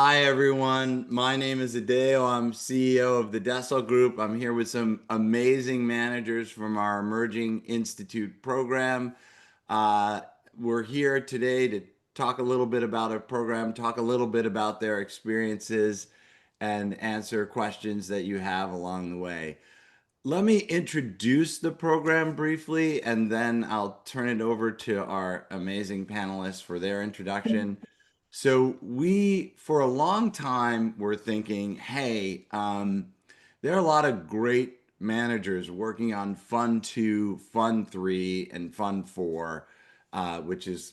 Hi, everyone. My name is Adeo. I'm CEO of the Dessel Group. I'm here with some amazing managers from our Emerging Institute program. Uh, we're here today to talk a little bit about our program, talk a little bit about their experiences, and answer questions that you have along the way. Let me introduce the program briefly, and then I'll turn it over to our amazing panelists for their introduction. So we, for a long time, were thinking, hey, there are a lot of great managers working on Fund 2, Fund 3, and Fund 4, which is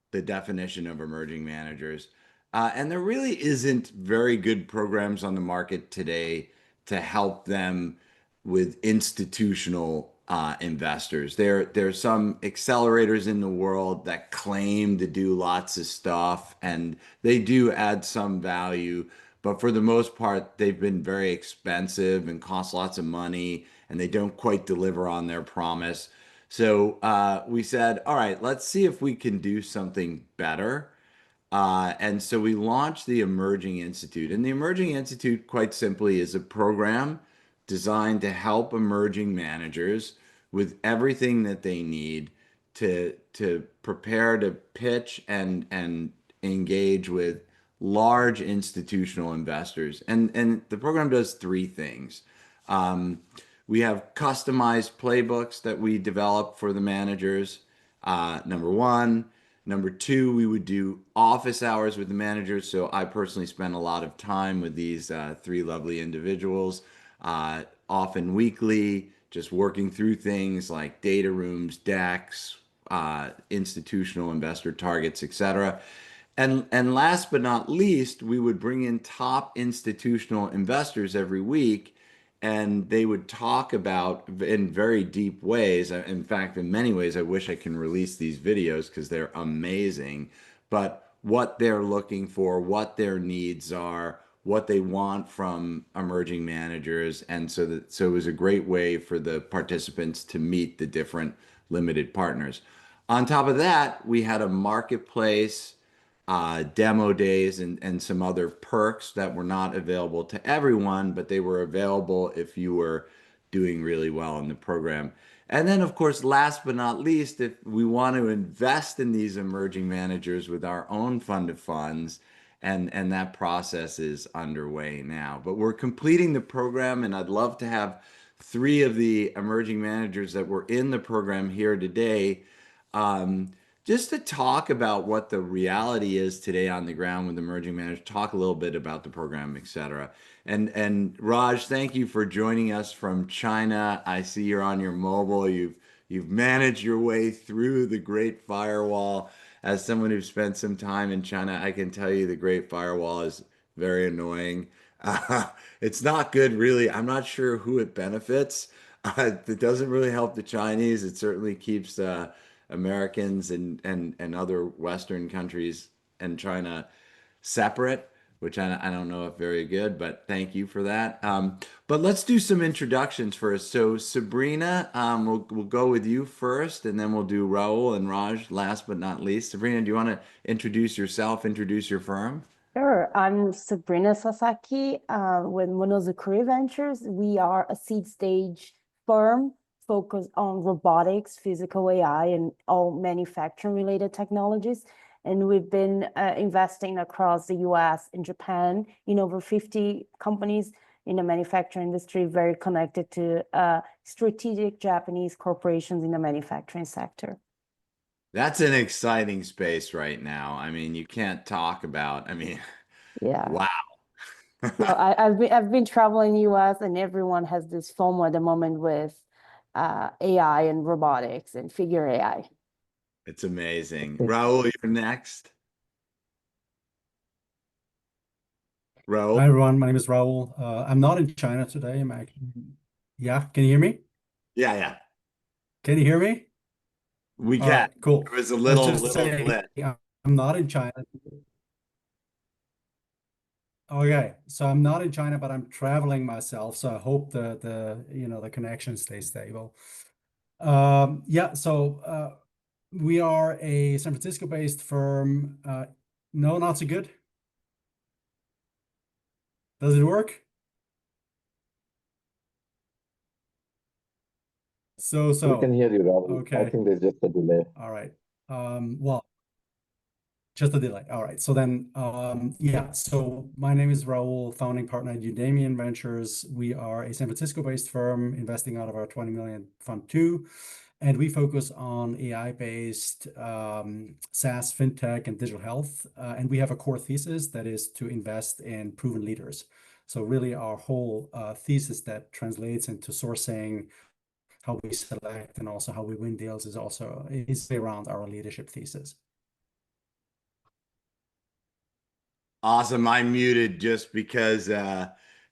the definition of emerging managers. And there really isn't very good programs on the market today to help them with institutional investors. There's some accelerators in the world that claim to do lots of stuff, and they do add some value, but for the most part, they've been very expensive and cost lots of money, and they don't quite deliver on their promise. So we said, all right, let's see if we can do something better. And so we launched the Emerging Institute. And the Emerging Institute, quite simply, is a program designed to help emerging managers with everything that they need to prepare to pitch and engage with large institutional investors. And the program does three things. Um, we have customized playbooks that we develop for the managers. Number one. Number two, we would do office hours with the managers. So I personally spend a lot of time with these three lovely individuals, often weekly, just working through things like data rooms, decks, institutional investor targets, etc. And last but not least, we would bring in top institutional investors every week, and they would talk about in very deep ways. In fact, in many ways, I wish I can release these videos because they're amazing. But what they're looking for, what their needs are, what they want from emerging managers, and so it was a great way for the participants to meet the different limited partners. On top of that, we had a marketplace, demo days, and some other perks that were not available to everyone, but they were available if you were doing really well in the program. And then, of course, last but not least, if we want to invest in these emerging managers with our own fund of funds, and that process is underway now. But we're completing the program, and I'd love to have three of the emerging managers that were in the program here today, um, just to talk about what the reality is today on the ground with emerging managers, talk a little bit about the program, et cetera. And Raj, thank you for joining us from China. I see you're on your mobile. You've managed your way through the Great Firewall. As someone who spent some time in China, I can tell you the Great Firewall is very annoying. Uh, it's not good, really. I'm not sure who it benefits. It doesn't really help the Chinese. It certainly keeps Americans and other Western countries and China separate, which I don't know if very good, but thank you for that. But let's do some introductions first. So Sabrina, we'll go with you first, and then we'll do Raul and Raj last but not least. Sabrina, do you want to introduce yourself, introduce your firm? Sure. I'm Sabrina Sasaki with Monozukuri Ventures. We are a seed stage firm focused on robotics, physical AI, and all manufacturing related technologies. And we've been investing across the US and Japan in over 50 companies in the manufacturing industry, very connected to strategic Japanese corporations in the manufacturing sector. That's an exciting space right now. I mean, you can't talk about, Yeah. wow. No, I've been traveling US and everyone has this FOMO at the moment with AI and robotics and figure AI. It's amazing. Raul, you're next. Hi Raul? everyone, my name is Raul. I'm not in China today. I'm actually, yeah, can you hear me? Yeah, yeah. Can you hear me? We All can. right, cool. It was a I was little just little saying, glitch. I'm not in China. Okay, so I'm not in China, but I'm traveling myself. So I hope the connection stays stable. Yeah, so we are a San Francisco-based firm. No, not so good. Does it work? So, We can hear you, Rahul. I okay. think there's just a delay. All right. Well, just a delay. All right. So then, yeah. So my name is Raul, founding partner at Udemy Ventures. We are a San Francisco-based firm investing out of our 20 million fund two, and we focus on AI-based SaaS, fintech, and digital health. And we have a core thesis that is to invest in proven leaders. So really, our whole thesis that translates into sourcing, how we select, and also how we win deals is around our leadership thesis. Awesome. I muted just because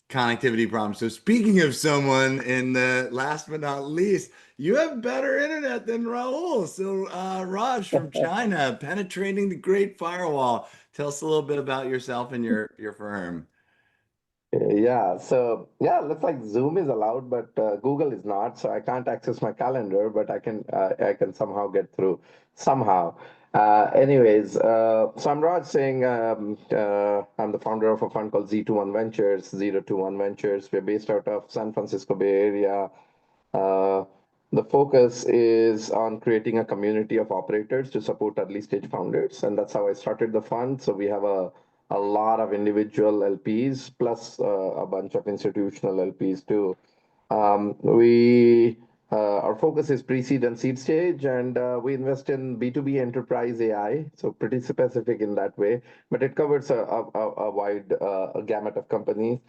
connectivity problems. So speaking of someone, and last but not least, you have better internet than Raul. So Raj from China, penetrating the Great Firewall. Tell us a little bit about yourself and your firm. Yeah, so yeah, looks like Zoom is allowed, but Google is not. So I can't access my calendar, but I can somehow get through somehow. So I'm Raj Singh. I'm the founder of a fund called Z21 Ventures, 021 Ventures. We're based out of San Francisco Bay Area. Uh, the focus is on creating a community of operators to support early stage founders, and that's how I started the fund. So we have a lot of individual LPs plus a bunch of institutional LPs too. We Our focus is pre-seed and seed stage, and we invest in B2B enterprise AI, so pretty specific in that way, but it covers a wide gamut of companies.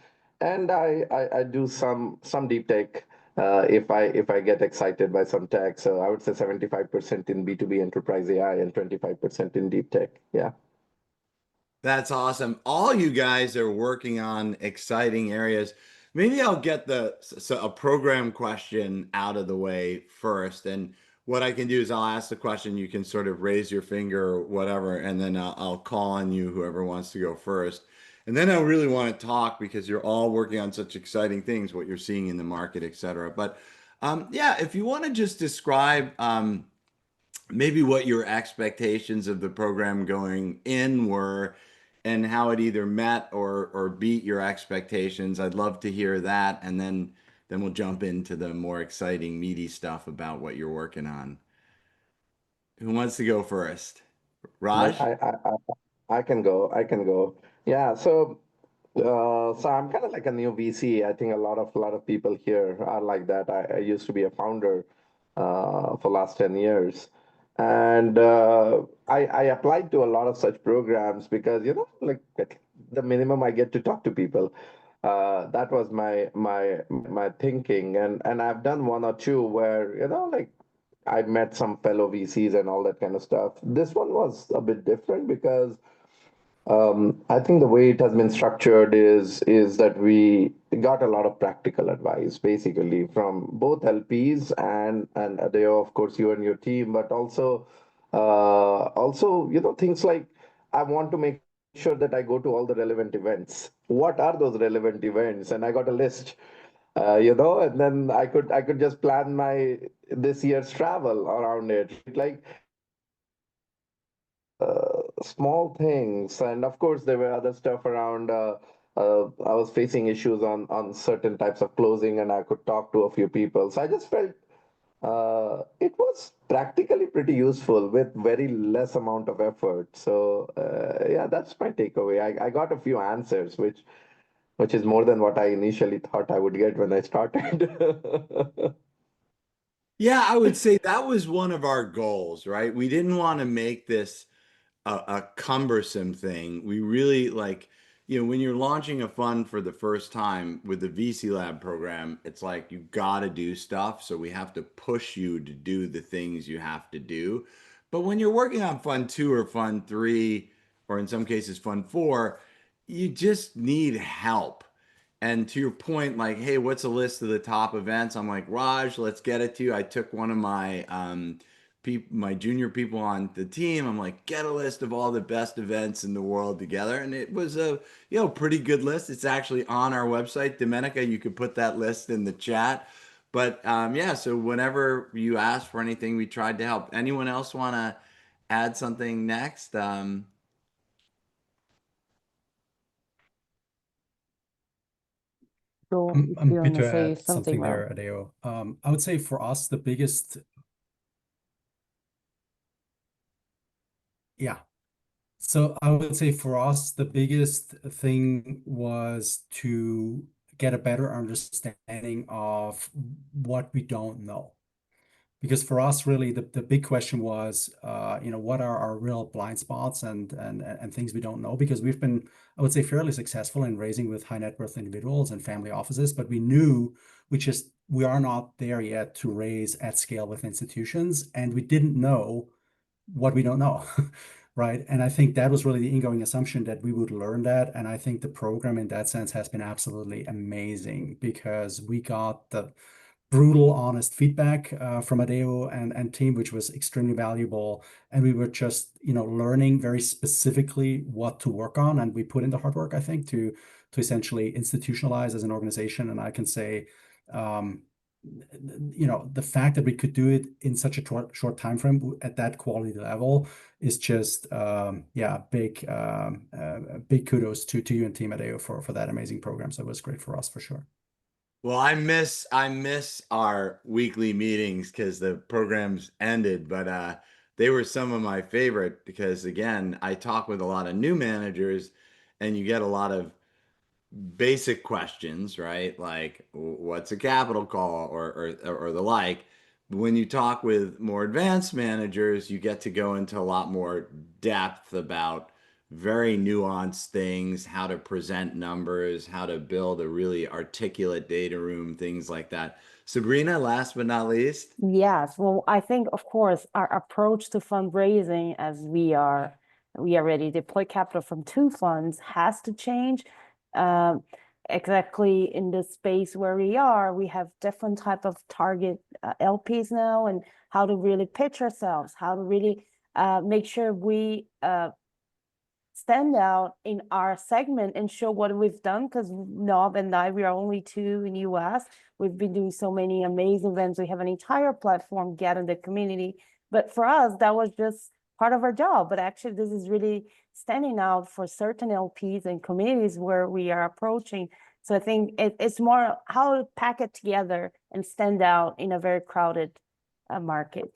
And I do some deep tech if I get excited by some tech. So I would say 75% in B2B enterprise AI and 25% in deep tech. Yeah. That's awesome. All you guys are working on exciting areas. Maybe I'll get a program question out of the way first. And what I can do is I'll ask the question, you can sort of raise your finger or whatever, and then I'll call on you, whoever wants to go first. And then I really want to talk because you're all working on such exciting things, what you're seeing in the market, et cetera. But yeah, if you want to just describe maybe what your expectations of the program going in were and how it either met or beat your expectations. I'd love to hear that, and then we'll jump into the more exciting, meaty stuff about what you're working on. Who wants to go first? I, Raj? I, I, I can go. I can go. Yeah. So I'm kind of like a new VC. I think a lot of people here are like that. I used to be a founder for last 10 years. And I applied to a lot of such programs because, like the minimum I get to talk to people. That was my thinking. And I've done one or two where, like I met some fellow VCs and all that kind of stuff. This one was a bit different because I think the way it has been structured is that we got a lot of practical advice, basically, from both LPs and Adeo, of course, you and your team, but also things like I want to make sure that I go to all the relevant events. What are those relevant events? And I got a list, and then I could just plan my this year's travel around it. Like small things, and of course there were other stuff around. I was facing issues on certain types of closing, and I could talk to a few people. So I just felt it was practically pretty useful with very less amount of effort. So yeah, that's my takeaway. I got a few answers, which is more than what I initially thought I would get when I started. Yeah, I would say that was one of our goals, right? We didn't want to make this a cumbersome thing. We really like, when you're launching a fund for the first time with the VC Lab program, it's like you got to do stuff. So we have to push you to do the things you have to do. But when you're working on fund two or fund three, or in some cases fund four, you just need help. And to your point, like, hey, what's a list of the top events? I'm like, Raj, let's get it to you. I took one of my my junior people on the team. I'm like, get a list of all the best events in the world together, and it was a pretty good list. It's actually on our website, Domenica. You could put that list in the chat. But yeah, so whenever you ask for anything, we tried to help. Anyone else want to add something next? Go if I'm you happy want to to say add something, something Rob. there, Adeo. I would say for us, the biggest, yeah. So I would say for us, the biggest thing was to get a better understanding of what we don't know. Because for us, really, the big question was, what are our real blind spots and things we don't know? Because we've been, I would say, fairly successful in raising with high net worth individuals and family offices, but we knew we are not there yet to raise at scale with institutions, and we didn't know what we don't know. Right. And I think that was really the ingoing assumption that we would learn that. And I think the program in that sense has been absolutely amazing because we got the brutal, honest feedback from Adeo and team, which was extremely valuable. And we were just, learning very specifically what to work on. And we put in the hard work, I think, to essentially institutionalize as an organization. And I can say, the fact that we could do it in such a short time frame at that quality level is just big kudos to you and team Adeo for that amazing program. So it was great for us for sure. Well, I miss our weekly meetings because the programs ended, but they were some of my favorite because again, I talk with a lot of new managers and you get a lot of basic questions, right? Like what's a capital call or the like. When you talk with more advanced managers, you get to go into a lot more depth about very nuanced things, how to present numbers, how to build a really articulate data room, things like that. Sabrina, last but not least. Yes, well, I think, of course, our approach to fundraising as we already deploy capital from two funds has to change. Um, exactly in the space where we are, we have different type of target LPs now, and how to really pitch ourselves, how to really make sure we stand out in our segment and show what we've done. Because Nob and I, we are only two in US. We've been doing so many amazing events. We have an entire platform, Get in the Community. But for us, that was just part of our job. But actually, this is really standing out for certain LPs and communities where we are approaching. So I think it's more how to pack it together and stand out in a very crowded market.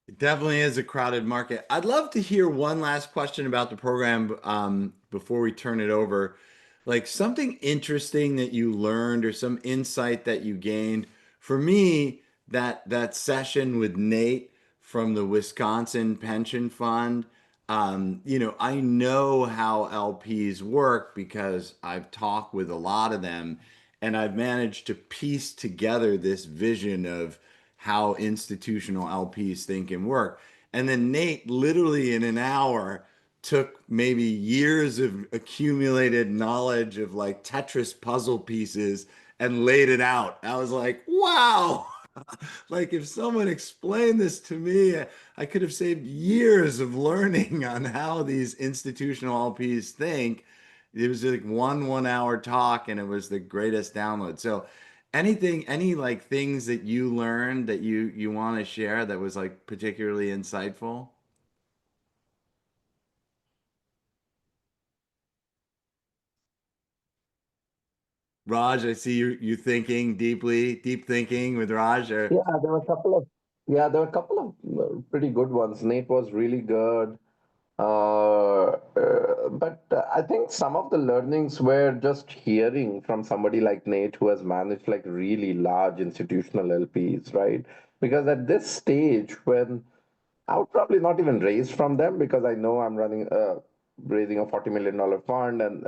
It definitely is a crowded market. I'd love to hear one last question about the program before we turn it over. Like something interesting that you learned or some insight that you gained. For me, that session with Nate from the Wisconsin Pension Fund, I know how LPs work because I've talked with a lot of them and I've managed to piece together this vision of how institutional LPs think and work. And then Nate, literally in an hour, took maybe years of accumulated knowledge of like Tetris puzzle pieces and laid it out. I was like, wow. Like if someone explained this to me, I could have saved years of learning on how these institutional LPs think. It was like one hour talk and it was the greatest download. So any like things that you learned that you want to share that was like particularly insightful? Raj, I see you thinking deeply, deep thinking with Raj. Or Yeah, there were a couple of pretty good ones. Nate was really good. But I think some of the learnings were just hearing from somebody like Nate who has managed like really large institutional LPs, right? Because at this stage, when I would probably not even raise from them because I know I'm raising a $40 million fund, and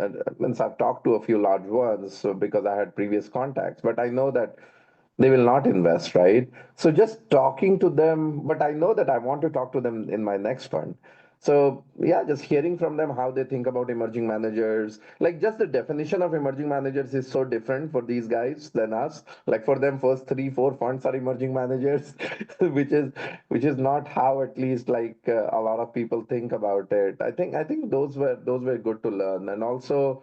I've talked to a few large ones so because I had previous contacts, but I know that they will not invest, right? So just talking to them, but I know that I want to talk to them in my next fund. So yeah, just hearing from them how they think about emerging managers, like just the definition of emerging managers is so different for these guys than us. Like for them, first 3, 4 funds are emerging managers, which is not how at least like a lot of people think about it. I think those were good to learn, and also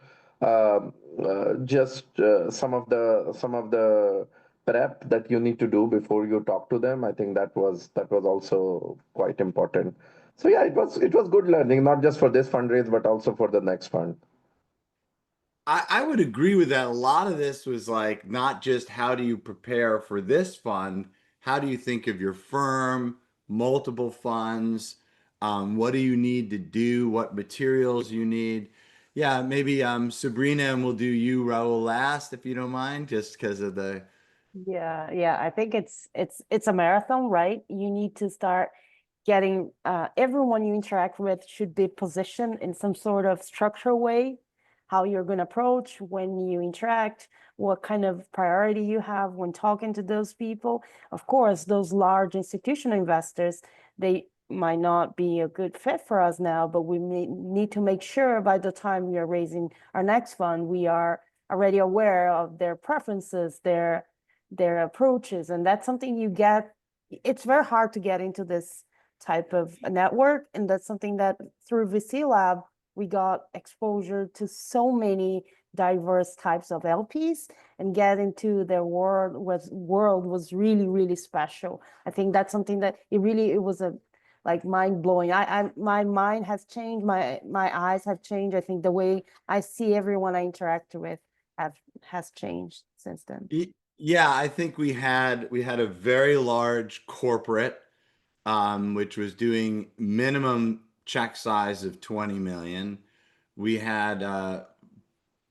just some of the prep that you need to do before you talk to them. I think that was also quite important. So yeah, it was good learning, not just for this fundraise, but also for the next fund. I would agree with that. A lot of this was like not just how do you prepare for this fund, how do you think of your firm, multiple funds, what do you need to do, what materials you need. Yeah, maybe Sabrina, and we'll do you, Raul, last if you don't mind, just because of the Yeah, I think it's a marathon, right? You need to start getting everyone you interact with should be positioned in some sort of structural way, how you're going to approach when you interact, what kind of priority you have when talking to those people. Of course, those large institutional investors, they might not be a good fit for us now, but we need to make sure by the time we are raising our next fund, we are already aware of their preferences, their approaches, and that's something you get. It's very hard to get into this type of a network, and that's something that through VC Lab we got exposure to so many diverse types of LPs, and get into their world was really special. I think that's something that it was a like mind blowing. My mind has changed, my eyes have changed. I think the way I see everyone I interact with have has changed since then. Yeah, I think we had a very large corporate, which was doing minimum check size of 20 million. We had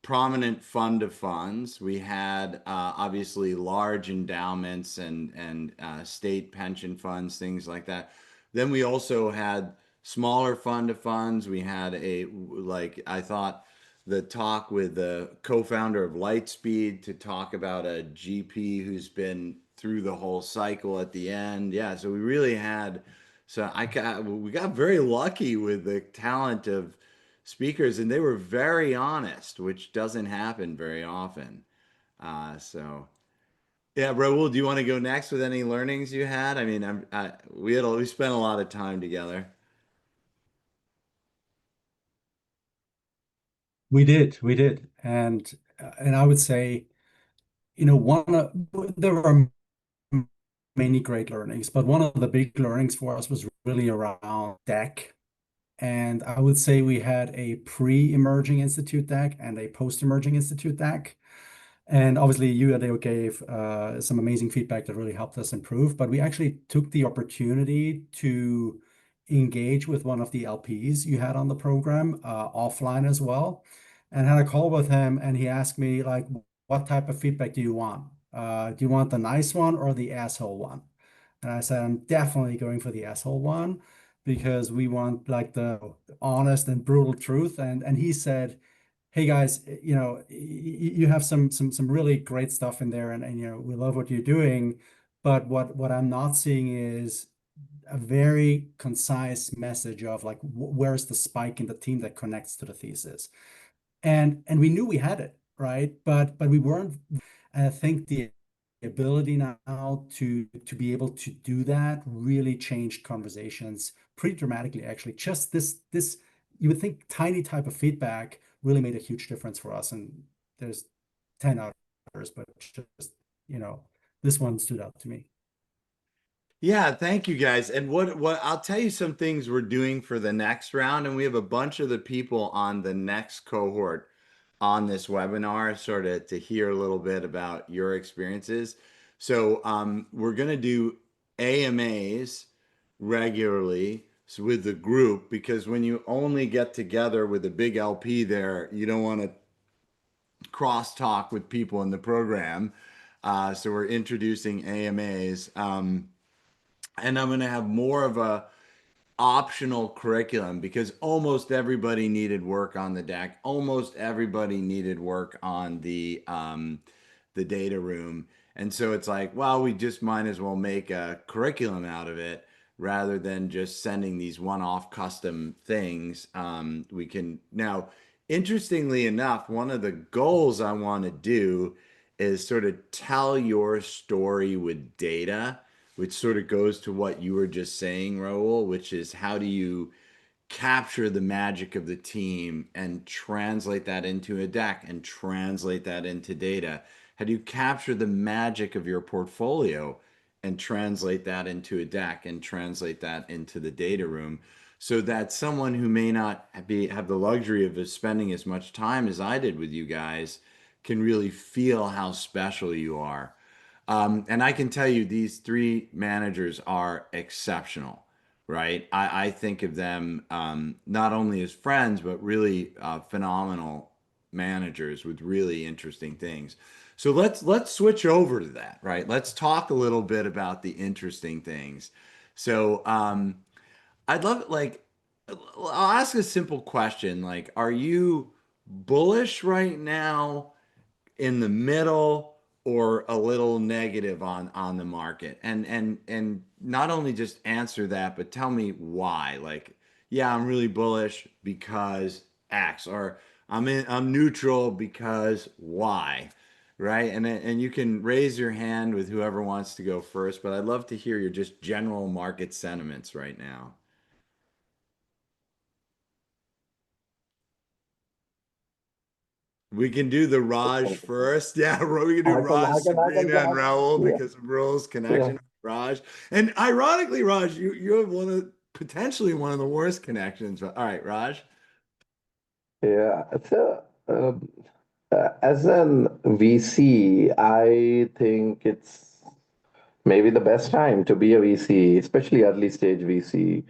prominent fund of funds. We had obviously large endowments and state pension funds, things like that. Then we also had smaller fund of funds. We had like I thought the talk with the co-founder of Lightspeed to talk about a GP who's been through the whole cycle at the end. Yeah, so we really had. So we got very lucky with the talent of speakers, and they were very honest, which doesn't happen very often. So yeah, Raul, do you want to go next with any learnings you had? I mean, we spent a lot of time together. We did, and I would say, one of there were many great learnings, but one of the big learnings for us was really around deck. And I would say we had a pre-emerging institute deck and a post-emerging institute deck. And obviously, you, Adeo, gave some amazing feedback that really helped us improve. But we actually took the opportunity to engage with one of the LPs you had on the program offline as well, and had a call with him. And he asked me, like, what type of feedback do you want? Do you want the nice one or the asshole one? And I said, I'm definitely going for the asshole one because we want like the honest and brutal truth. And he said, hey guys, you have some really great stuff in there, and we love what you're doing, but what I'm not seeing is a very concise message of like where's the spike in the team that connects to the thesis. And we knew we had it, right? But we weren't. And I think the ability now to be able to do that really changed conversations pretty dramatically, actually. Just this you would think tiny type of feedback really made a huge difference for us. And there's 10 others, but just, this one stood out to me. Yeah, thank you guys. And what I'll tell you some things we're doing for the next round, and we have a bunch of the people on the next cohort on this webinar, sort of to hear a little bit about your experiences. So we're going to do AMAs regularly with the group, because when you only get together with a big LP there, you don't want to cross-talk with people in the program. So we're introducing AMAs. And I'm going to have more of a optional curriculum because almost everybody needed work on the deck. Almost everybody needed work on the data room. And so it's like, well, we just might as well make a curriculum out of it rather than just sending these one-off custom things. We can now, interestingly enough, one of the goals I want to do is sort of tell your story with data, which sort of goes to what you were just saying, Raul, which is how do you capture the magic of the team and translate that into a deck and translate that into data? How do you capture the magic of your portfolio and translate that into a deck and translate that into the data room? so that someone who may not have the luxury of spending as much time as I did with you guys can really feel how special you are. And I can tell you, these three managers are exceptional, right? I think of them not only as friends, but really phenomenal managers with really interesting things. So let's switch over to that, right? Let's talk a little bit about the interesting things. So I'd love like I'll ask a simple question, like, are you bullish right now, in the middle, or a little negative on the market? And not only just answer that, but tell me why. Like, yeah, I'm really bullish because X, or I'm neutral because Y, right? And you can raise your hand with whoever wants to go first, but I'd love to hear your just general market sentiments right now. We can do the Raj first. Yeah, we can do Raj, I can Sabrina, and talk. Raul Yeah, because of Raul's yeah, connection with Raj. And ironically, Raj, you have potentially one of the worst connections. All right, Raj. yeah. So, as an VC, I think it's maybe the best time to be a VC, especially early stage VC.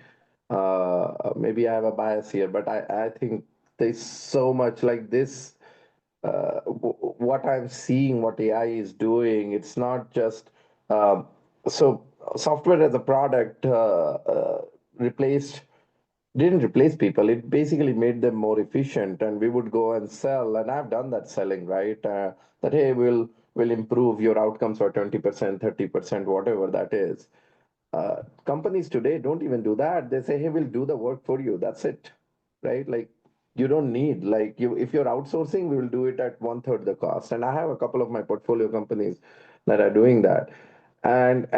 Maybe I have a bias here, but I think there's so much like this. What I'm seeing, what AI is doing, it's not just so software as a product replaced didn't replace people. It basically made them more efficient, and we would go and sell. And I've done that selling, right? That hey, we'll improve your outcomes for 20%, 30%, whatever that is. Companies today don't even do that. They say, hey, we'll do the work for you. That's it, right? Like you don't need like you if you're outsourcing, we will do it at one third the cost. And I have a couple of my portfolio companies that are doing that. And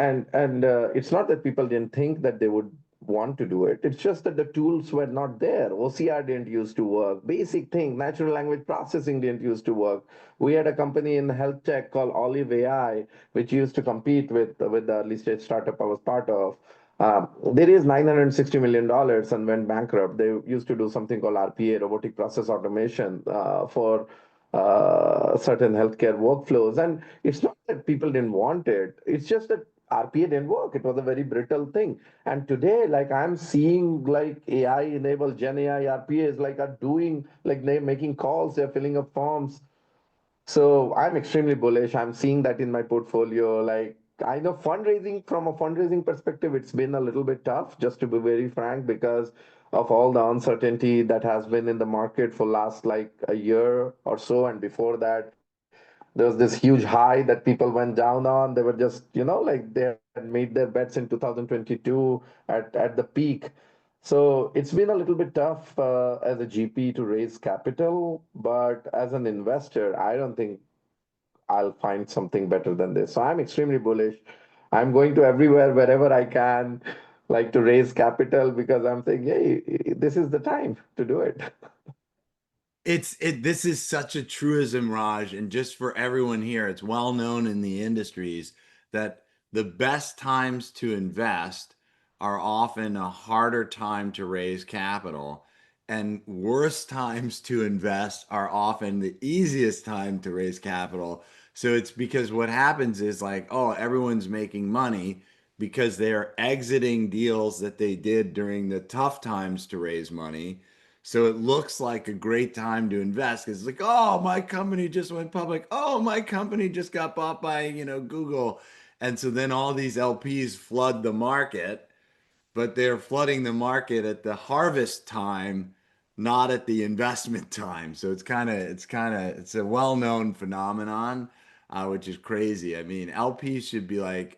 it's not that people didn't think that they would want to do it. It's just that the tools were not there. OCR didn't used to work. Basic thing, natural language processing didn't used to work. We had a company in health tech called Olive AI, which used to compete with the early stage startup I was part of. They raised $960 million and went bankrupt. They used to do something called RPA, robotic process automation, for certain healthcare workflows. And it's not that people didn't want it. It's just that RPA didn't work. It was a very brittle thing. And today, like I'm seeing like AI enabled Gen AI RPAs like are doing like they're making calls, they're filling up forms. So I'm extremely bullish. I'm seeing that in my portfolio. Like I know fundraising from a fundraising perspective, it's been a little bit tough, just to be very frank, because of all the uncertainty that has been in the market for last like a year or so. And before that, there was this huge high that people went down on. They were just, like they had made their bets in 2022 at the peak. So it's been a little bit tough as a GP to raise capital, but as an investor, I don't think I'll find something better than this. So I'm extremely bullish. I'm going to everywhere, wherever I can, like to raise capital because I'm saying, hey, this is the time to do it. This is such a truism, Raj, and just for everyone here, it's well known in the industries that the best times to invest are often a harder time to raise capital, and worst times to invest are often the easiest time to raise capital. So it's because what happens is like, oh, everyone's making money because they're exiting deals that they did during the tough times to raise money. So it looks like a great time to invest because it's like, oh, my company just went public. Oh, my company just got bought by, Google. And so then all these LPs flood the market, but they're flooding the market at the harvest time, not at the investment time. So it's a well-known phenomenon, which is crazy. I mean, LPs should be like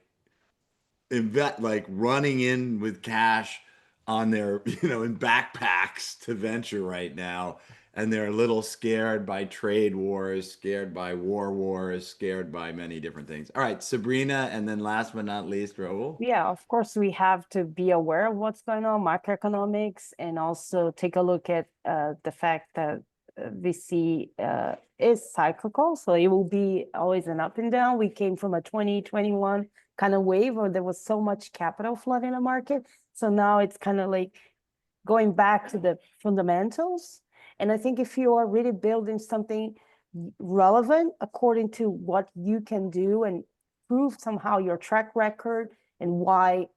running in with cash on their, in backpacks to venture right now. And they're a little scared by trade wars, scared by wars, scared by many different things. All right, Sabrina, and then last but not least, Raul. Yeah, of course, we have to be aware of what's going on, macroeconomics, and also take a look at the fact that VC is cyclical. So it will be always an up and down. We came from a 2021 kind of wave where there was so much capital flood in the market. So now it's kind of like going back to the fundamentals. And I think if you are really building something relevant according to what you can do and prove somehow your track record and why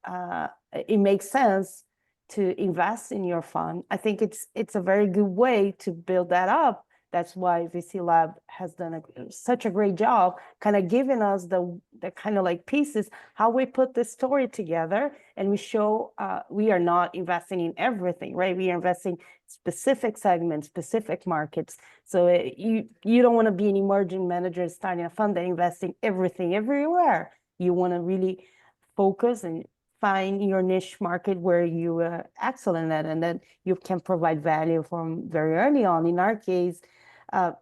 it makes sense to invest in your fund, I think it's a very good way to build that up. That's why VC Lab has done such a great job, kind of giving us the kind of like pieces, how we put this story together, and we show we are not investing in everything, right? We are investing specific segments, specific markets. So you don't want to be an emerging manager starting a fund that investing everything everywhere. You want to really focus and find your niche market where you are excellent at, and then you can provide value from very early on. In our case,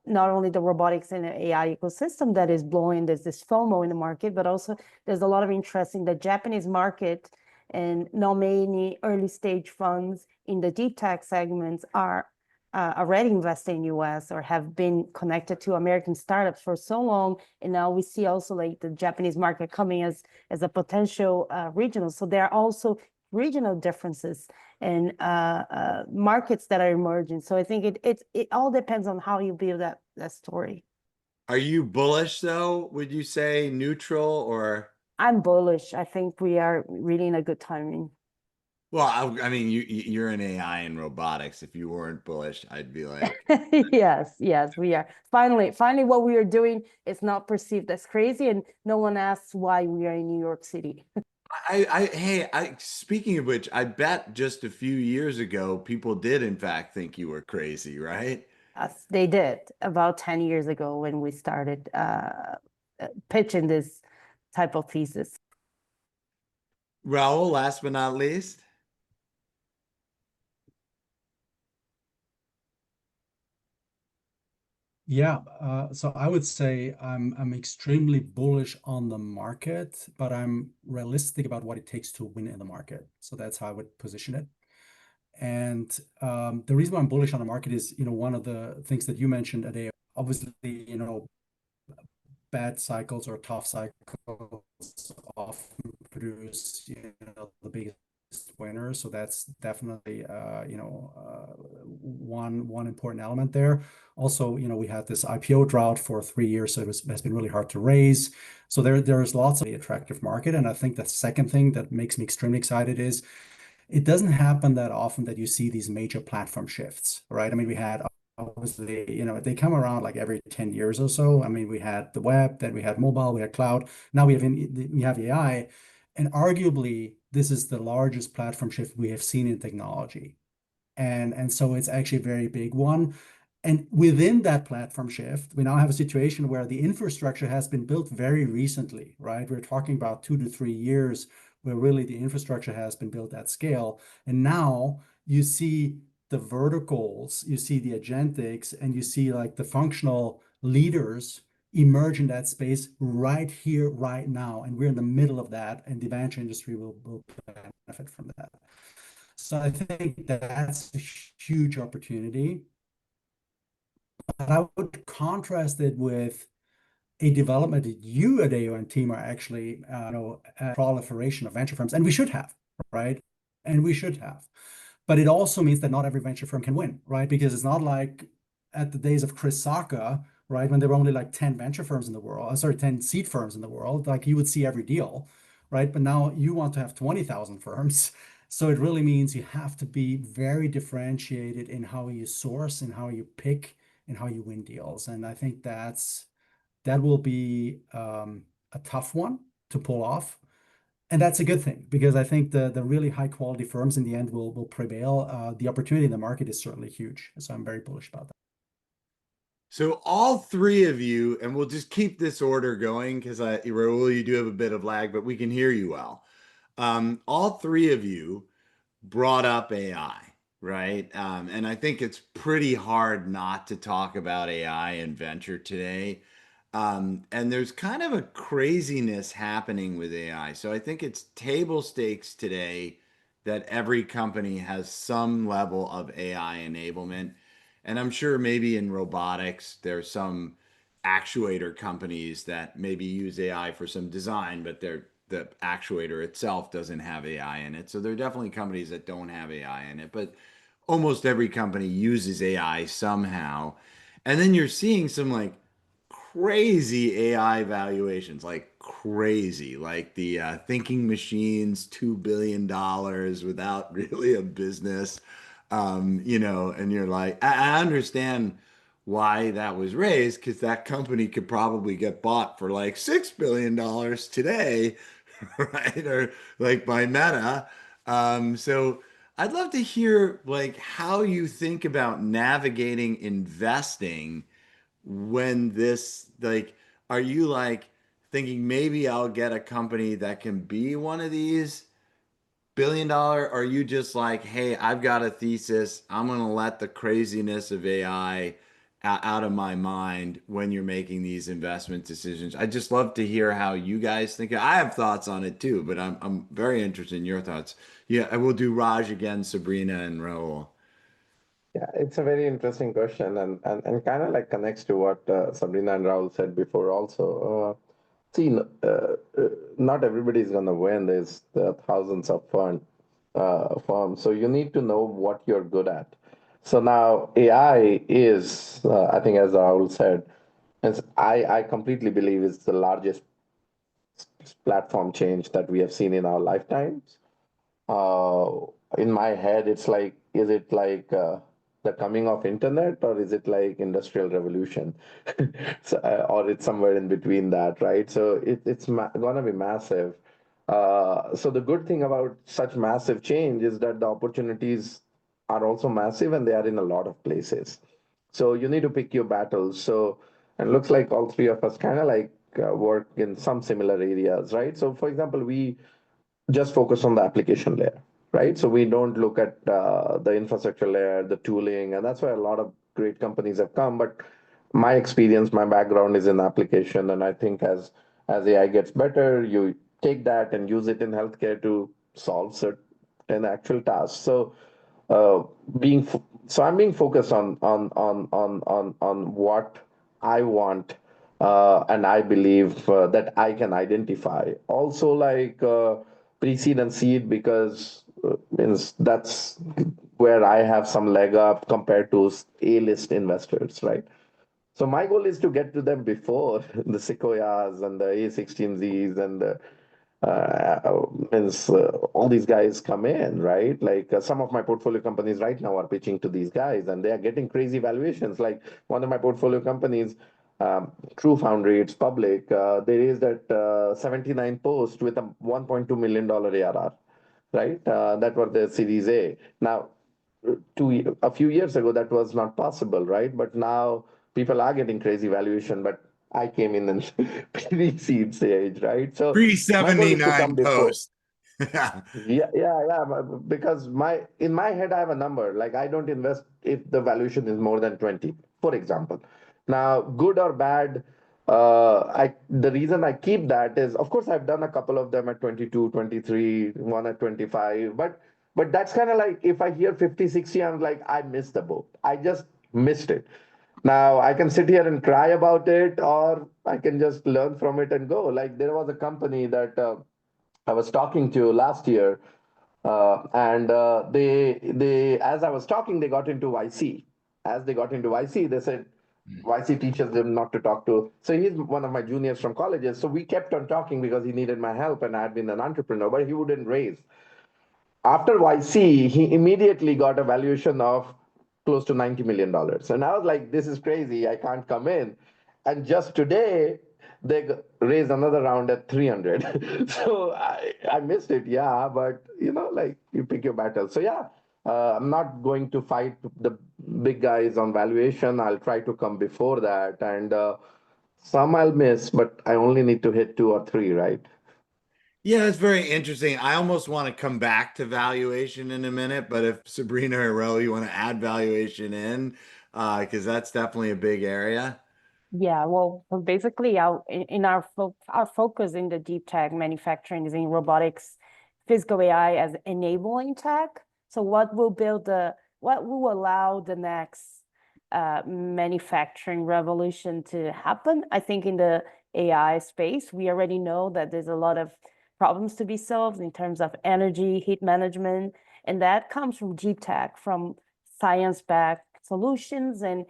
not only the robotics and AI ecosystem that is blowing, there's this FOMO in the market, but also there's a lot of interest in the Japanese market, and not many early stage funds in the deep tech segments are already investing in US or have been connected to American startups for so long. And now we see also like the Japanese market coming as a potential regional. So there are also regional differences and markets that are emerging. So I think it all depends on how you build that story. Are you bullish though? Would you say neutral or? I'm bullish. I think we are really in a good timing. Well, I mean, you're in AI and robotics. If you weren't bullish, I'd be like, Yes, we are. Finally, what we are doing is not perceived as crazy, and no one asks why we are in New York City. hey, speaking of which, I bet just a few years ago, people did in fact think you were crazy, right? Yes, they did about 10 years ago when we started pitching this type of thesis. Raul, last but not least. Yeah, so I would say I'm extremely bullish on the market, but I'm realistic about what it takes to win in the market. So that's how I would position it. And the reason why I'm bullish on the market is, one of the things that you mentioned today, obviously, bad cycles or tough cycles often produce, the biggest winners. So that's definitely, one important element there. Also, we had this IPO drought for 3 years, so has been really hard to raise. So there's lots of attractive market. And I think the second thing that makes me extremely excited is it doesn't happen that often that you see these major platform shifts, right? I mean, we had obviously, they come around like every 10 years or so. I mean, we had the web, then we had mobile, we had cloud. Now we have AI, and arguably this is the largest platform shift we have seen in technology. And so it's actually a very big one. And within that platform shift, we now have a situation where the infrastructure has been built very recently, right? We're talking about 2 to 3 years where really the infrastructure has been built at scale. And now you see the verticals, you see the agentics, and you see like the functional leaders emerge in that space right here, right now. And we're in the middle of that, and the venture industry will benefit from that. So I think that's a huge opportunity. But I would contrast it with a development that you at AO and team are actually, proliferation of venture firms, and we should have, right? And we should have. But it also means that not every venture firm can win, right? Because it's not like at the days of Chris Sacca, right, when there were only like 10 venture firms in the world, 10 seed firms in the world, like you would see every deal, right? But now you want to have 20,000 firms. So it really means you have to be very differentiated in how you source and how you pick and how you win deals. And I think that will be a tough one to pull off. And that's a good thing because I think the really high quality firms in the end will prevail. The opportunity in the market is certainly huge. So I'm very bullish about that. So all three of you, and we'll just keep this order going because Raul, you do have a bit of lag, but we can hear you well. All three of you brought up AI, right? And I think it's pretty hard not to talk about AI and venture today. And there's kind of a craziness happening with AI. So I think it's table stakes today that every company has some level of AI enablement. And I'm sure maybe in robotics, there's some actuator companies that maybe use AI for some design, but the actuator itself doesn't have AI in it. So there are definitely companies that don't have AI in it, but almost every company uses AI somehow. And then you're seeing some like crazy AI valuations, like crazy, like the Thinking Machines, $2 billion without really a business, and you're like, I understand why that was raised because that company could probably get bought for like $6 billion today, right? Or like by Meta. So I'd love to hear like how you think about navigating investing when this like are you like thinking maybe I'll get a company that can be one of these $1 billion, or are you just like, hey, I've got a thesis, I'm gonna let the craziness of AI out of my mind when you're making these investment decisions? I'd just love to hear how you guys think. I have thoughts on it too, but I'm very interested in your thoughts. Yeah, I will do Raj again, Sabrina, and Raul. Yeah, it's a very interesting question, and kind of like connects to what Sabrina and Rahul said before also. See, not everybody is going to win. There's thousands of firms, so you need to know what you're good at. So now AI is, I think, as Rahul said, I completely believe is the largest platform change that we have seen in our lifetimes. In my head, it's like, is it like the coming of internet, or is it like industrial revolution? So, or it's somewhere in between that, right? So it's gonna be massive. So the good thing about such massive change is that the opportunities are also massive, and they are in a lot of places. So you need to pick your battles. So, and looks like all three of us kind of like work in some similar areas, right? So for example, we just focus on the application layer, right? So we don't look at the infrastructure layer, the tooling, and that's why a lot of great companies have come. But my experience, my background is in application, and I think as AI gets better, you take that and use it in healthcare to solve certain actual tasks. So uh, I'm being focused on what I want, and I believe that I can identify. Also, like pre-seed and seed, because means that's where I have some leg up compared to A-list investors, right? So my goal is to get to them before the Sequoias and the A16Zs and the all these guys come in, right? Like some of my portfolio companies right now are pitching to these guys, and they are getting crazy valuations. Like one of my portfolio companies, True Foundry, it's public. They raised at 79 post with a $1.2 million ARR, right? That was the Series A. Now, a few years ago, that was not possible, right? But now people are getting crazy valuation, but I came in and pre-seed stage, right? So my goal is to come 379 before. post. Yeah. Because in my head, I have a number. Like I don't invest if the valuation is more than 20, for example. Now, good or bad, the reason I keep that is, of course, I've done a couple of them at 22, 23, one at 25, but that's kind of like if I hear 50, 60, I'm like, I missed the boat. I just missed it. Now I can sit here and cry about it, or I can just learn from it and go. Like there was a company that I was talking to last year, and they as I was talking, they got into YC. As they got into YC, they said YC teaches them not to talk to. So he's one of my juniors from colleges. So we kept on talking because he needed my help, and I had been an entrepreneur, but he wouldn't raise. After YC, he immediately got a valuation of close to $90 million. And I was like, this is crazy. I can't come in. And just today, they raised another round at 300. So I missed it. Yeah. But, like you pick your battle. So, yeah, I'm not going to fight the big guys on valuation. I'll try to come before that. And some I'll miss, but I only need to hit two or three, right? Yeah, it's very interesting. I almost want to come back to valuation in a minute, but if Sabrina or Ro, you want to add valuation in, because that's definitely a big area. Yeah, well, basically, in our focus in the deep tech manufacturing is in robotics, physical AI as enabling tech. So what will allow the next manufacturing revolution to happen? I think in the AI space, we already know that there's a lot of problems to be solved in terms of energy, heat management, and that comes from deep tech, from science-backed solutions, and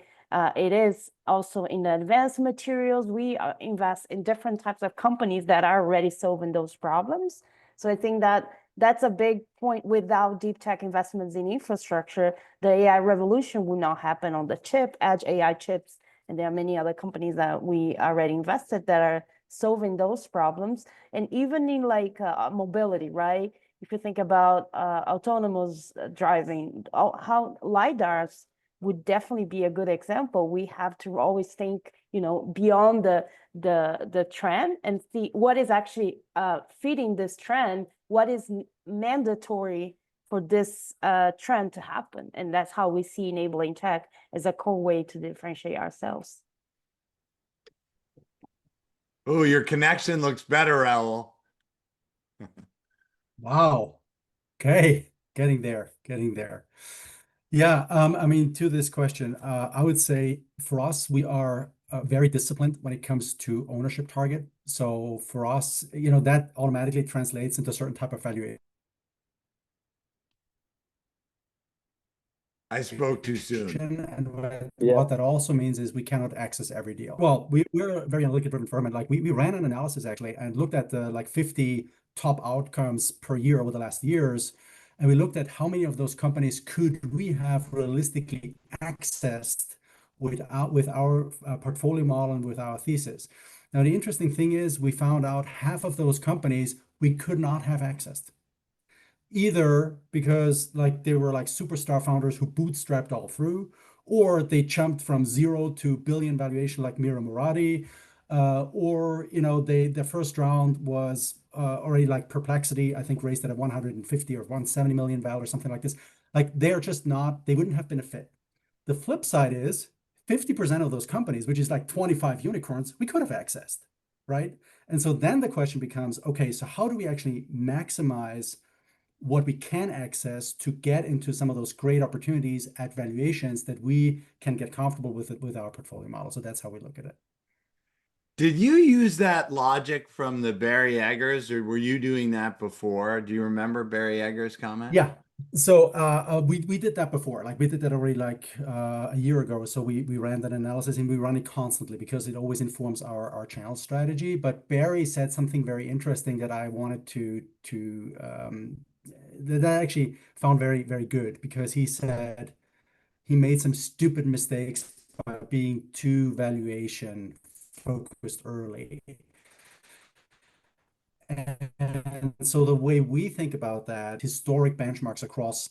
it is also in the advanced materials. We invest in different types of companies that are already solving those problems. So I think that that's a big point. Without deep tech investments in infrastructure, the AI revolution will not happen on the chip, edge AI chips. And there are many other companies that we already invested that are solving those problems. And even in like mobility, right? If you think about autonomous driving, how LiDARs would definitely be a good example. We have to always think, beyond the trend and see what is actually feeding this trend, what is mandatory for this trend to happen. And that's how we see enabling tech as a core way to differentiate ourselves. Oh, your connection looks better, Raul. Wow. Okay. Getting there. Yeah. I mean, to this question, I would say for us, we are very disciplined when it comes to ownership target. So for us, that automatically translates into a certain type of valuation. I spoke too soon. And Yeah. what that also means is we cannot access every deal. Well, we're a very analytic driven firm, and like we ran an analysis actually and looked at the like 50 top outcomes per year over the last years. And we looked at how many of those companies could we have realistically accessed with our portfolio model and with our thesis. Now, the interesting thing is we found out half of those companies we could not have accessed, either because like they were like superstar founders who bootstrapped all through, or they jumped from 0 to billion valuation like Mira Murati, or their first round was already like Perplexity, I think raised at a 150 or 170 million val or something like this. Like they're just not, they wouldn't have been a fit. The flip side is 50% of those companies, which is like 25 unicorns, we could have accessed, right? And so then the question becomes, okay, so how do we actually maximize what we can access to get into some of those great opportunities at valuations that we can get comfortable with it with our portfolio model? So that's how we look at it. Did you use that logic from the Barry Eggers, or were you doing that before? Do you remember Barry Eggers' comment? Yeah. So we did that before. Like we did that already like a year ago. So we ran that analysis and we run it constantly because it always informs our channel strategy. But Barry said something very interesting that I wanted to that I actually found very, very good, because he said he made some stupid mistakes by being too valuation focused early. And so the way we think about that, historic benchmarks across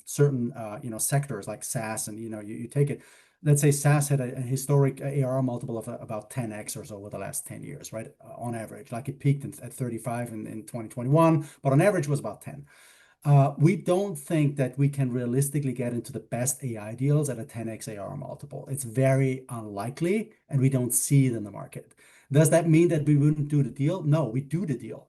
certain sectors like SaaS, and you take it, let's say SaaS had a historic ARR multiple of about 10x or so over the last 10 years, right? On average, like it peaked at 35 in 2021, but on average was about 10. We don't think that we can realistically get into the best AI deals at a 10x ARR multiple. It's very unlikely, and we don't see it in the market. Does that mean that we wouldn't do the deal? No, we do the deal,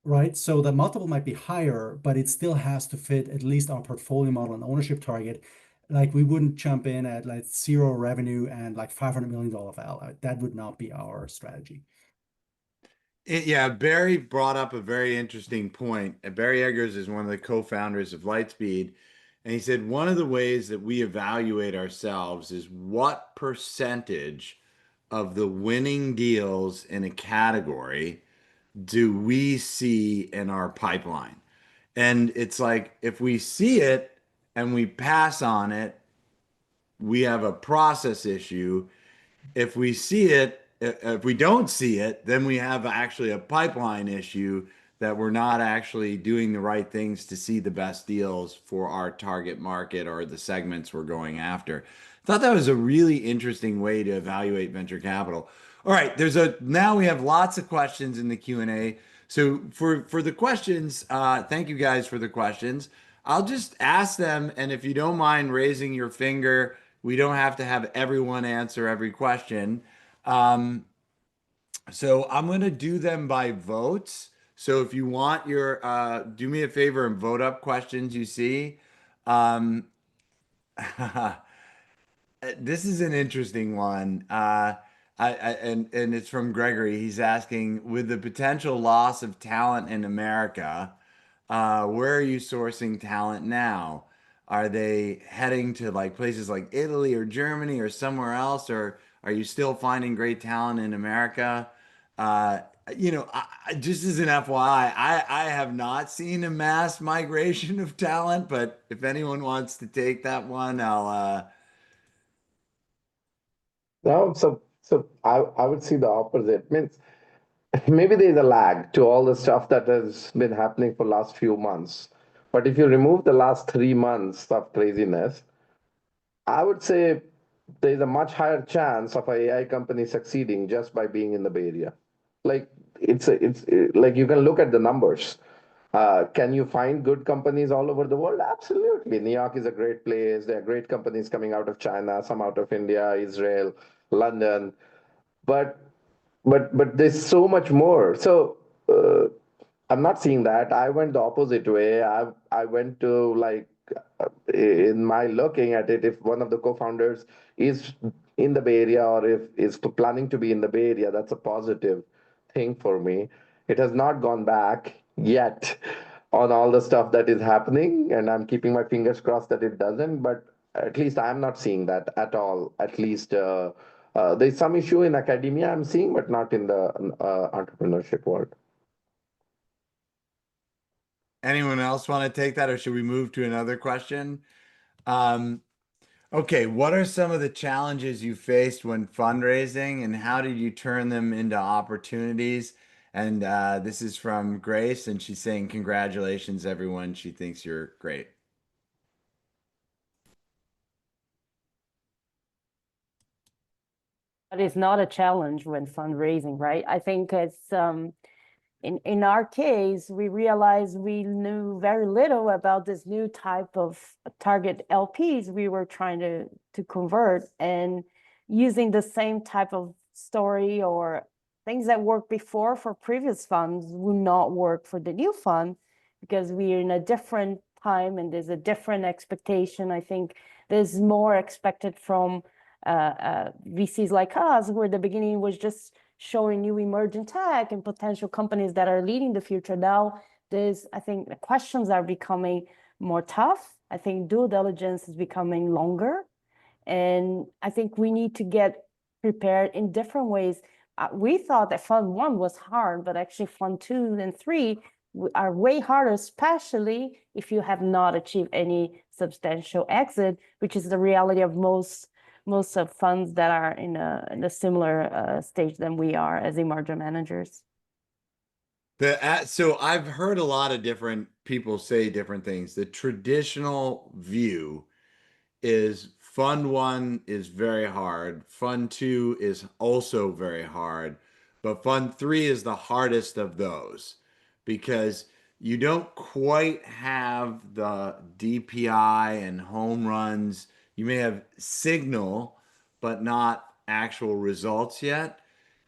right? So the multiple might be higher, but it still has to fit at least our portfolio model and ownership target. Like we wouldn't jump in at like 0 revenue and like $500 million val. That would not be our strategy. Yeah, Barry brought up a very interesting point. Barry Eggers is one of the co-founders of Lightspeed, and he said one of the ways that we evaluate ourselves is what percentage of the winning deals in a category do we see in our pipeline? And it's like if we see it and we pass on it, we have a process issue. If we see it, if we don't see it, then we have actually a pipeline issue that we're not actually doing the right things to see the best deals for our target market or the segments we're going after. I thought that was a really interesting way to evaluate venture capital. All right, now we have lots of questions in the Q&A. So for the questions, thank you guys for the questions. I'll just ask them, and if you don't mind raising your finger, we don't have to have everyone answer every question. So I'm going to do them by votes. So if you want do me a favor and vote up questions you see. This is an interesting one. and it's from Gregory. He's asking, with the potential loss of talent in America, where are you sourcing talent now? Are they heading to like places like Italy or Germany or somewhere else, or are you still finding great talent in America? Uh, just as an FYI, I have not seen a mass migration of talent, but if anyone wants to take that one, No, so I would see the opposite. Means maybe there's a lag to all the stuff that has been happening for last few months. But if you remove the last 3 months of craziness, I would say there's a much higher chance of a AI company succeeding just by being in the Bay Area. Like like you can look at the numbers. Can you find good companies all over the world? Absolutely. New York is a great place. There are great companies coming out of China, some out of India, Israel, London. But but there's so much more. So I'm not seeing that. I went the opposite way. I went to like in my looking at it, if one of the co-founders is in the Bay Area or if is planning to be in the Bay Area, that's a positive thing for me. It has not gone back yet on all the stuff that is happening, and I'm keeping my fingers crossed that it doesn't. But at least I'm not seeing that at all. At least there's some issue in academia I'm seeing, but not in the entrepreneurship world. anyone else want to take that, or should we move to another question? Um, okay, what are some of the challenges you faced when fundraising, and how did you turn them into opportunities? And this is from Grace, and she's saying, congratulations, everyone. She thinks you're great. But it's not a challenge when fundraising, right? I think it's in our case, we realized we knew very little about this new type of target LPs we were trying to convert, and using the same type of story or things that worked before for previous funds would not work for the new fund, because we're in a different time and there's a different expectation. I think there's more expected from VCs like us, where the beginning was just showing new emerging tech and potential companies that are leading the future. Now, I think the questions are becoming more tough. I think due diligence is becoming longer. And I think we need to get prepared in different ways. We thought that Fund 1 was hard, but actually Fund 2 and 3 are way harder, especially if you have not achieved any substantial exit, which is the reality of most of funds that are in a similar stage than we are as emerging managers. So I've heard a lot of different people say different things. The traditional view is Fund 1 is very hard. Fund 2 is also very hard, but Fund 3 is the hardest of those because you don't quite have the DPI and home runs. You may have signal, but not actual results yet.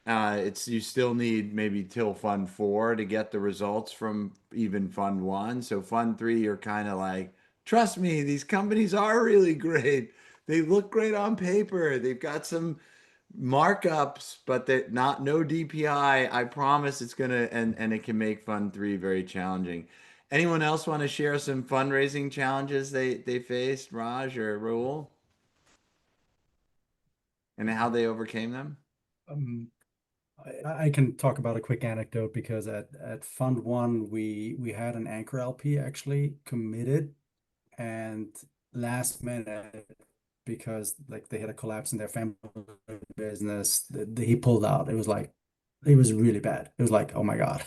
You still need maybe till Fund 4 to get the results from even Fund 1. So Fund 3, you're kind of like, trust me, these companies are really great. They look great on paper. They've got some markups, but they're not no DPI. I promise it's gonna and it can make Fund 3 very challenging. Anyone else want to share some fundraising challenges they faced, Raj or Rahul, and how they overcame them? I can talk about a quick anecdote because at Fund 1 we had an anchor LP actually committed, and last minute, because like they had a collapse in their family business, he pulled out. It was really bad. It was like, oh my God.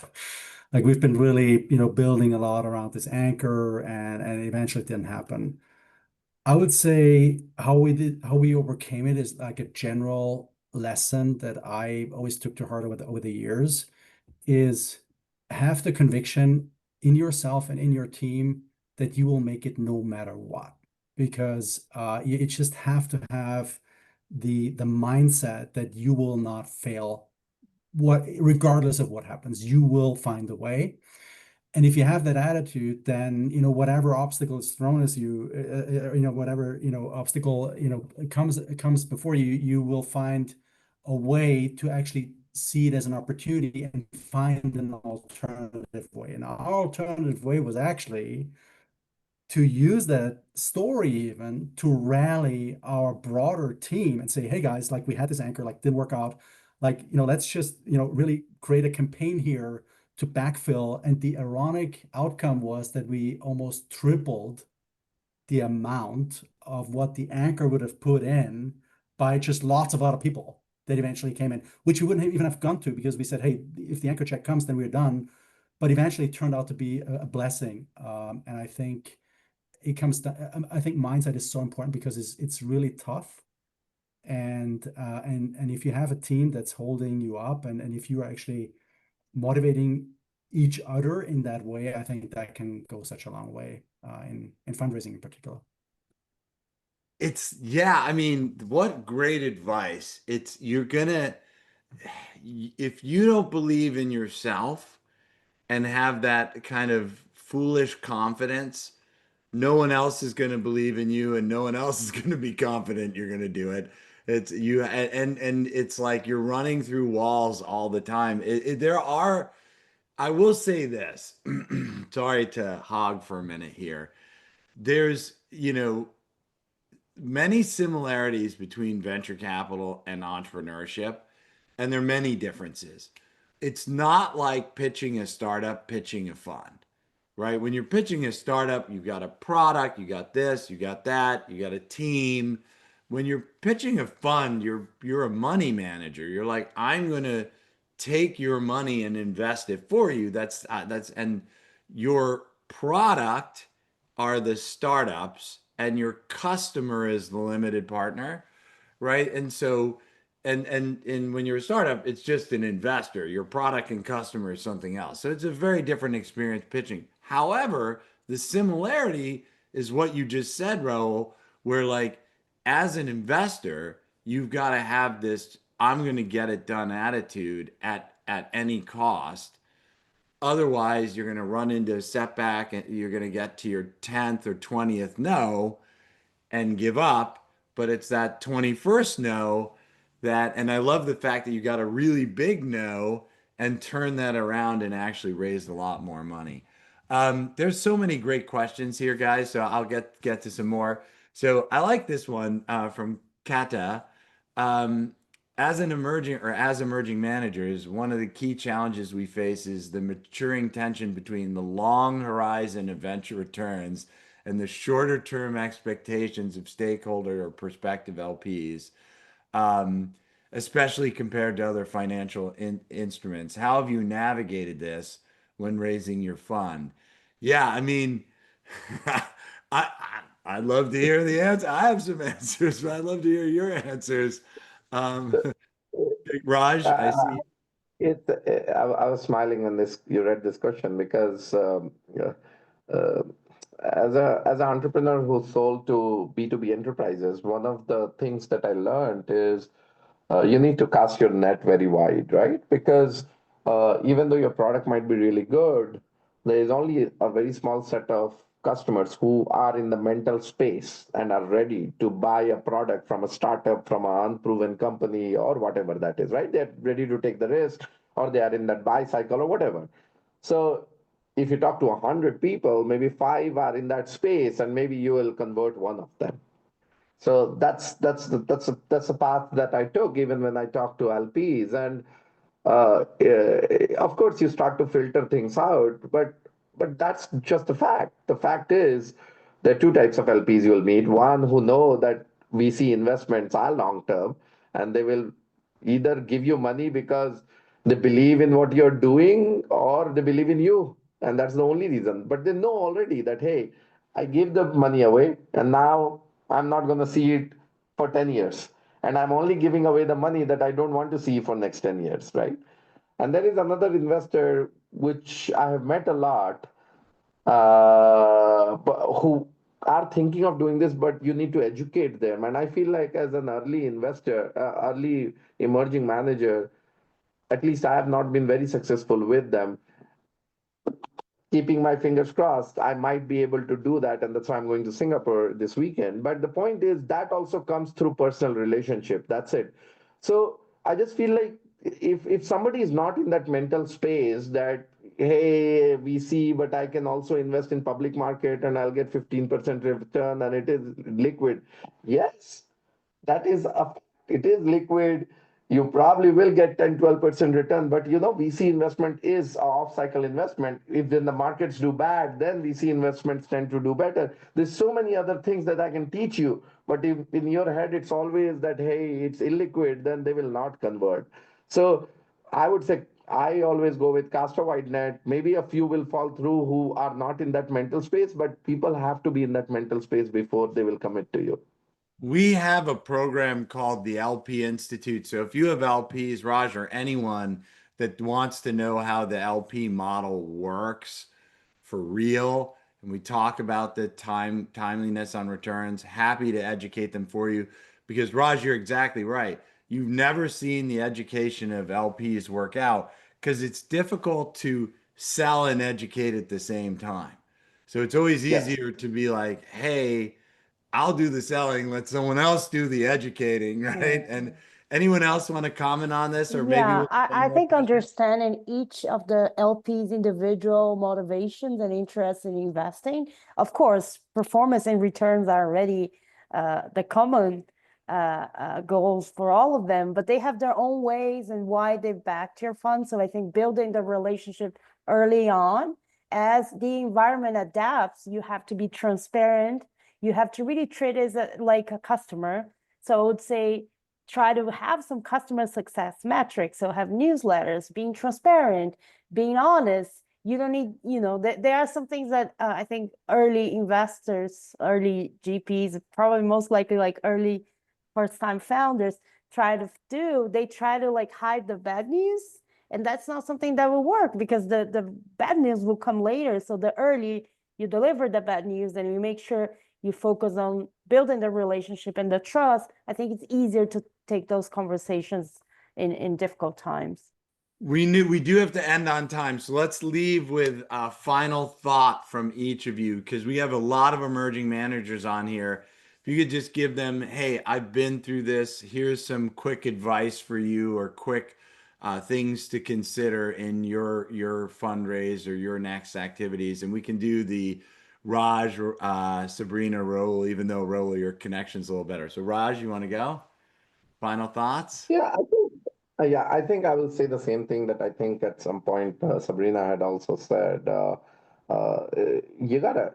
Like we've been really, building a lot around this anchor, and eventually it didn't happen. I would say how we overcame it is like a general lesson that I always took to heart over the years is have the conviction in yourself and in your team that you will make it no matter what. Because you just have to have the mindset that you will not fail, regardless of what happens, you will find a way. And if you have that attitude, then whatever obstacle is thrown at you, whatever obstacle comes before you, you will find a way to actually see it as an opportunity and find an alternative way. And our alternative way was actually to use that story even to rally our broader team and say, hey guys, like we had this anchor, like didn't work out. Like, let's just, really create a campaign here to backfill. And the ironic outcome was that we almost tripled the amount of what the anchor would have put in by just lots of other people that eventually came in, which we wouldn't even have gone to because we said, hey, if the anchor check comes, then we're done. But eventually it turned out to be a blessing. And I think it comes to, I think mindset is so important because it's really tough. And if you have a team that's holding you up and if you are actually motivating each other in that way, I think that can go such a long way in fundraising in particular. Yeah, I mean, what great advice. If you don't believe in yourself and have that kind of foolish confidence, no one else is going to believe in you and no one else is going to be confident you're going to do it. It's you and it's like you're running through walls all the time. I will say this, sorry to hog for a minute here. There's, many similarities between venture capital and entrepreneurship, and there are many differences. It's not like pitching a startup, pitching a fund, right? When you're pitching a startup, you've got a product, you got this, you got that, you got a team. When you're pitching a fund, you're a money manager. You're like, I'm going to take your money and invest it for you. And your product are the startups and your customer is the limited partner, right? And so and when you're a startup, it's just an investor. Your product and customer is something else. So it's a very different experience pitching. However, the similarity is what you just said, Raul, where like as an investor, you've got to have this I'm going to get it done attitude at any cost. Otherwise, you're going to run into a setback and you're going to get to your 10th or 20th no and give up. But it's that 21st no and I love the fact that you got a really big no and turn that around and actually raised a lot more money. There's so many great questions here, guys. So I'll get to some more. So I like this one from Kata. As emerging managers, one of the key challenges we face is the maturing tension between the long horizon of venture returns and the shorter term expectations of stakeholder or prospective LPs, especially compared to other financial instruments. How have you navigated this when raising your fund? Yeah, I mean, I, I'd love to hear the answer. I have some answers, but I'd love to hear your answers. Um, Raj, I Uh, see. I was smiling when you read this question because yeah, uh, as an entrepreneur who sold to B2B enterprises, one of the things that I learned is you need to cast your net very wide, right? Because even though your product might be really good, there is only a very small set of customers who are in the mental space and are ready to buy a product from a startup, from an unproven company, or whatever that is, right? They're ready to take the risk, or they are in that buy cycle, or whatever. So if you talk to 100 people, maybe 5 are in that space, and maybe you will convert one of them. So that's a path that I took even when I talked to LPs, and of course you start to filter things out, but that's just the fact. The fact is there are two types of LPs you'll meet. One who know that VC investments are long term, and they will either give you money because they believe in what you're doing or they believe in you, and that's the only reason. But they know already that hey, I gave the money away, and now I'm not going to see it for 10 years. And I'm only giving away the money that I don't want to see for next 10 years, right? And there is another investor which I have met a lot, who are thinking of doing this, but you need to educate them. And I feel like as an early investor, early emerging manager, at least I have not been very successful with them. Keeping my fingers crossed, I might be able to do that. And that's why I'm going to Singapore this weekend. But the point is that also comes through personal relationship. That's it. So I just feel like if somebody is not in that mental space that, hey, VC, but I can also invest in public market and I'll get 15% return and it is liquid. Yes, that is it is liquid. You probably will get 10-12% return, but VC investment is a off cycle investment. If then the markets do bad, then VC investments tend to do better. There's so many other things that I can teach you, but if in your head it's always that, hey, it's illiquid, then they will not convert. So I would say I always go with cast a wide net. Maybe a few will fall through who are not in that mental space, but people have to be in that mental space before they will commit to you. We have a program called the LP Institute. So if you have LPs, Raj, or anyone that wants to know how the LP model works for real, and we talk about the timeliness on returns, happy to educate them for you. Because Raj, you're exactly right. You've never seen the education of LPs work out because it's difficult to sell and educate at the same time. So it's always Yes. easier to be like, hey, I'll do the selling, let someone else do the educating, right? And anyone else want to comment on this, or maybe Yeah, we'll have one I more think question? understanding each of the LP's individual motivations and interests in investing, of course, performance and returns are already the common goals for all of them, but they have their own ways and why they backed your fund. So I think building the relationship early on, as the environment adapts, you have to be transparent. You have to really treat it as like a customer. So I would say, try to have some customer success metrics. So have newsletters, being transparent, being honest. You don't need, there are some things that I think early investors, early GPs, probably most likely like early first-time founders try to do. They try to like hide the bad news. And that's not something that will work because the bad news will come later. So the early you deliver the bad news and you make sure you focus on building the relationship and the trust, I think it's easier to take those conversations in difficult times. We do have to end on time, so let's leave with a final thought from each of you because we have a lot of emerging managers on here. If you could just give them, hey, I've been through this. Here's some quick advice for you, or quick things to consider in your fundraise or your next activities, and we can do the Raj, Sabrina, Raul, even though Raul, your connection's a little better. So Raj, you want to go? Final thoughts? I think I will say the same thing that I think at some point Sabrina had also said. You gotta,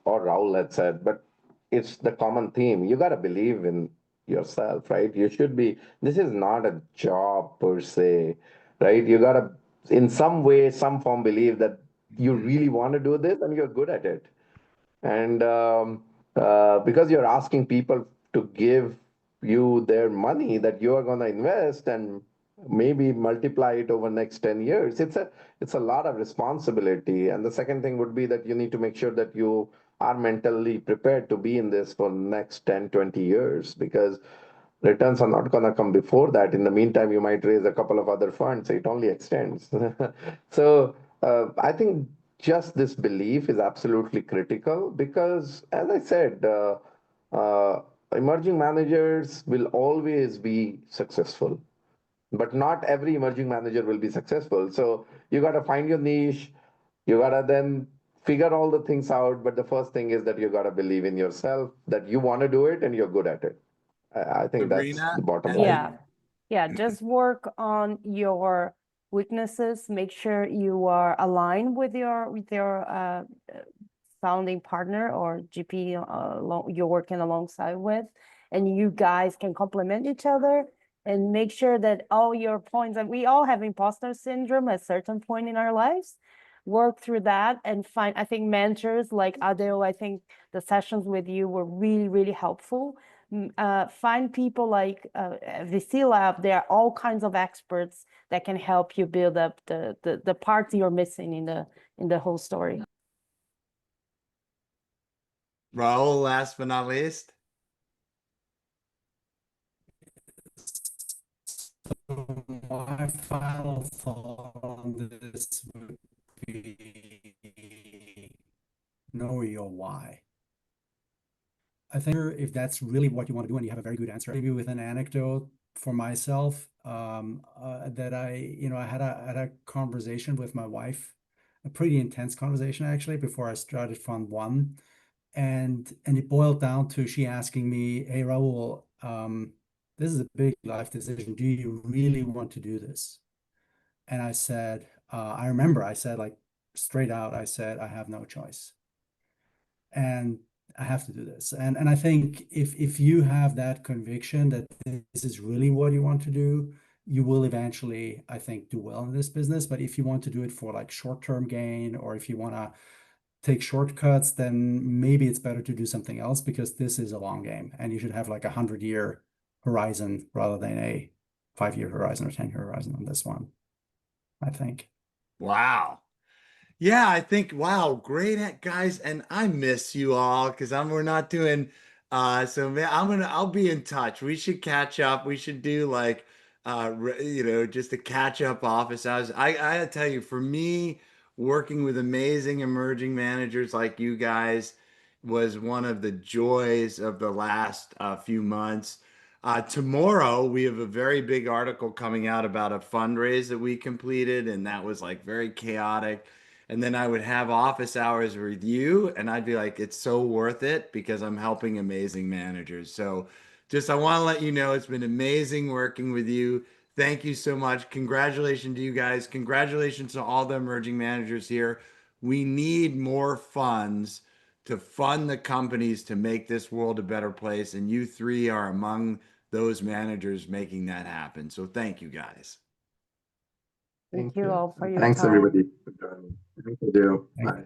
or Raul had said, but it's the common theme. You gotta believe in yourself, right? You should be. This is not a job per se, right? You gotta, in some way, some form, believe that you really want to do this and you're good at it. And because you're asking people to give you their money that you are going to invest and maybe multiply it over next 10 years, it's a lot of responsibility. And the second thing would be that you need to make sure that you are mentally prepared to be in this for next 10-20 years, because returns are not going to come before that. In the meantime, you might raise a couple of other funds. It only extends. So I think just this belief is absolutely critical because, as I said, emerging managers will always be successful, but not every emerging manager will be successful. So you got to find your niche. You got to then figure all the things out. But the first thing is that you got to believe in yourself, that you want to do it and you're good at it. I think that's Sabrina? the bottom And line. Yeah, just work on your weaknesses. Make sure you are aligned with your founding partner or GP you're working alongside with, and you guys can complement each other and make sure that all your points, and we all have imposter syndrome at a certain point in our lives, work through that and find, I think mentors like Adeo, I think the sessions with you were really, really helpful. Find people like VC Lab. There are all kinds of experts that can help you build up the parts you're missing in the whole story. Raul, last but not least. My final thought on this would be know your why. I think if that's really what you want to do and you have a very good answer, maybe with an anecdote for myself, that I had a conversation with my wife, a pretty intense conversation actually, before I started Fund One. And it boiled down to she asking me, "Hey, Raul, this is a big life decision. Do you really want to do this?" And I said, I remember I said, like, straight out, I said, I have no choice. And I have to do this. And I think if you have that conviction that this is really what you want to do, you will eventually, I think, do well in this business. But if you want to do it for like short-term gain, or if you want to take shortcuts, then maybe it's better to do something else, because this is a long game and you should have like 100-year horizon rather than a 5-year horizon or 10-year horizon on this one, I think. Wow. Yeah, I think, wow, great guys. And I miss you all because we're not doing so man, I'll be in touch. We should catch up. We should do like just a catch up office hours. I gotta tell you, for me, working with amazing emerging managers like you guys was one of the joys of the last few months. Tomorrow, we have a very big article coming out about a fundraise that we completed, and that was like very chaotic. And then I would have office hours with you, and I'd be like, it's so worth it because I'm helping amazing managers. So just I want to let you know it's been amazing working with you. Thank you so much. Congratulations to you guys. Congratulations to all the emerging managers here. We need more funds to fund the companies to make this world a better place. And you three are among those managers making that happen. So thank you guys. Thank you all for your Thanks time. everybody for joining. Thank you. Thank- Bye. Bye.